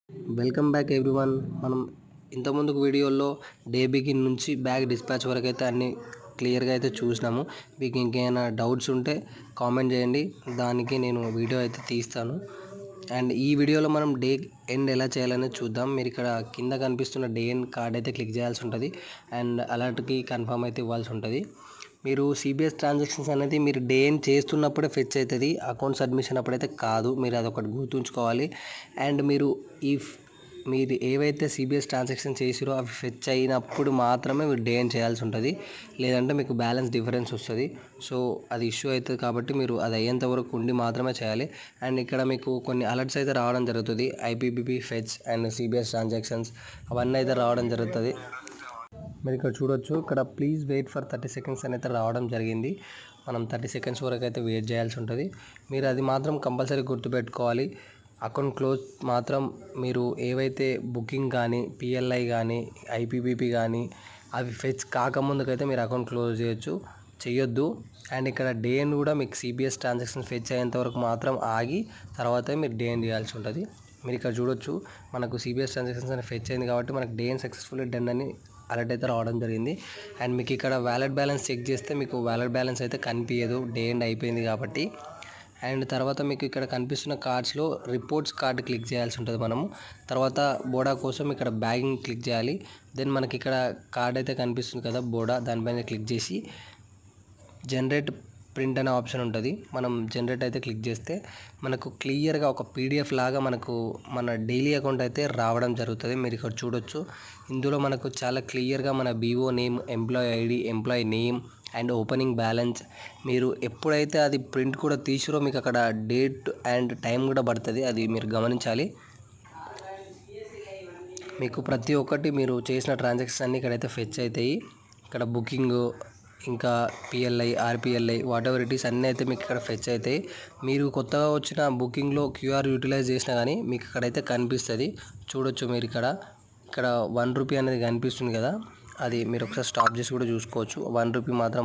Welcome back everyone. మనం ఇంతకుముందుకు వీడియోలో day begin నుంచి బ్యాగ్ డిస్పాచ్ వరకు అయితే అన్నీ క్లియర్గా అయితే చూసినాము. మీకు ఇంకేమైనా డౌట్స్ ఉంటే కామెంట్ చేయండి, దానికి నేను వీడియో అయితే తీస్తాను. అండ్ ఈ వీడియోలో మనం డే ఎండ్ ఎలా చేయాలనేది చూద్దాం. మీరు ఇక్కడ కింద కనిపిస్తున్న డే ఎండ్ కార్డ్ అయితే క్లిక్ చేయాల్సి ఉంటుంది అండ్ అలర్ట్కి కన్ఫర్మ్ అయితే ఇవ్వాల్సి ఉంటుంది. మీరు సిబిఎస్ ట్రాన్సాక్షన్స్ అనేది మీరు డే ఎండ్ చేస్తున్నప్పుడే ఫెచ్ అవుతుంది, అకౌంట్ సబ్మిషన్ అప్పుడైతే కాదు. మీరు అదొకటి గుర్తుంచుకోవాలి. అండ్ మీరు ఏవైతే సిబిఎస్ ట్రాన్సాక్షన్ చేసిరో అవి ఫెచ్ అయినప్పుడు మాత్రమే మీరు డే ఎండ్ చేయాల్సి ఉంటుంది, లేదంటే మీకు బ్యాలెన్స్ డిఫరెన్స్ వస్తుంది. సో అది ఇష్యూ అవుతుంది కాబట్టి మీరు అది అయ్యేంత వరకు ఉండి మాత్రమే చేయాలి. అండ్ ఇక్కడ మీకు కొన్ని అలర్ట్స్ అయితే రావడం జరుగుతుంది, IPBP fetch and CBS transactions అవన్నీ అయితే రావడం జరుగుతుంది. మీరు ఇక్కడ చూడొచ్చు, ఇక్కడ ప్లీజ్ వెయిట్ ఫర్ 30 సెకండ్స్ అని అయితే రావడం జరిగింది. మనం 30 సెకండ్స్ వరకు అయితే వెయిట్ చేయాల్సి ఉంటుంది. మీరు అది మాత్రం కంపల్సరీ గుర్తుపెట్టుకోవాలి. అకౌంట్ క్లోజ్ మాత్రం మీరు ఏవైతే బుకింగ్ కానీ, పిఎల్ఐ కానీ, ఐపీబీపీ కానీ అవి ఫెచ్ కాకముందుకైతే మీరు అకౌంట్ క్లోజ్ చేయొద్దు. అండ్ ఇక్కడ డే ఎండ్ కూడా మీకు సిబిఎస్ ట్రాన్సాక్షన్ ఫెచ్ అయ్యేంత వరకు మాత్రం ఆగి తర్వాత మీరు డే ఎండ్ చేయాల్సి ఉంటుంది. మీరు ఇక్కడ చూడొచ్చు, మనకు సిబిఎస్ ట్రాన్సాక్షన్స్ అని ఫెచ్ అయింది కాబట్టి మనకు డే ఎండ్ సక్సెస్ఫుల్లీ డన్ అని అలర్ట్ అయితే రావడం జరిగింది. అండ్ మీకు ఇక్కడ వ్యాలెట్ బ్యాలెన్స్ చెక్ చేస్తే మీకు వ్యాలెట్ బ్యాలెన్స్ అయితే కనిపించదు, డే ఎండ్ అయిపోయింది కాబట్టి. అండ్ తర్వాత మీకు ఇక్కడ కనిపిస్తున్న కార్డ్స్లో రిపోర్ట్స్ కార్డ్ క్లిక్ చేయాల్సి ఉంటుంది మనము. తర్వాత బోడా కోసం ఇక్కడ బ్యాగింగ్ క్లిక్ చేయాలి. దెన్ మనకి ఇక్కడ కార్డ్ అయితే కనిపిస్తుంది కదా బోడా, దానిపైన క్లిక్ చేసి జనరేట్ ప్రింట్ అనే ఆప్షన్ ఉంటుంది. మనం జనరేట్ అయితే క్లిక్ చేస్తే మనకు క్లియర్గా ఒక పీడిఎఫ్ లాగా మనకు మన డైలీ అకౌంట్ అయితే రావడం జరుగుతుంది. మీరు ఇక్కడ చూడొచ్చు, ఇందులో మనకు చాలా క్లియర్గా మన BO name, employee ID, employee name and opening balance, మీరు ఎప్పుడైతే అది ప్రింట్ కూడా తీసిరో మీకు అక్కడ డేట్ అండ్ టైం కూడా పడుతుంది, అది మీరు గమనించాలి. మీకు ప్రతి ఒక్కటి మీరు చేసిన ట్రాన్సాక్షన్స్ అన్నీ ఇక్కడైతే ఫెచ్ అవుతాయి. ఇక్కడ బుకింగ్, ఇంకా PLI, RPLI, what ever it is అన్నీ అయితే మీకు ఇక్కడ ఫెచ్ అవుతాయి. మీరు కొత్తగా వచ్చిన బుకింగ్లో క్యూఆర్ యూటిలైజ్ చేసినా కానీ మీకు ఇక్కడైతే కనిపిస్తుంది. చూడొచ్చు మీరు ఇక్కడ ₹1 అనేది కనిపిస్తుంది కదా, అది మీరు ఒకసారి స్టాప్ చేసి కూడా చూసుకోవచ్చు. ₹1 మాత్రం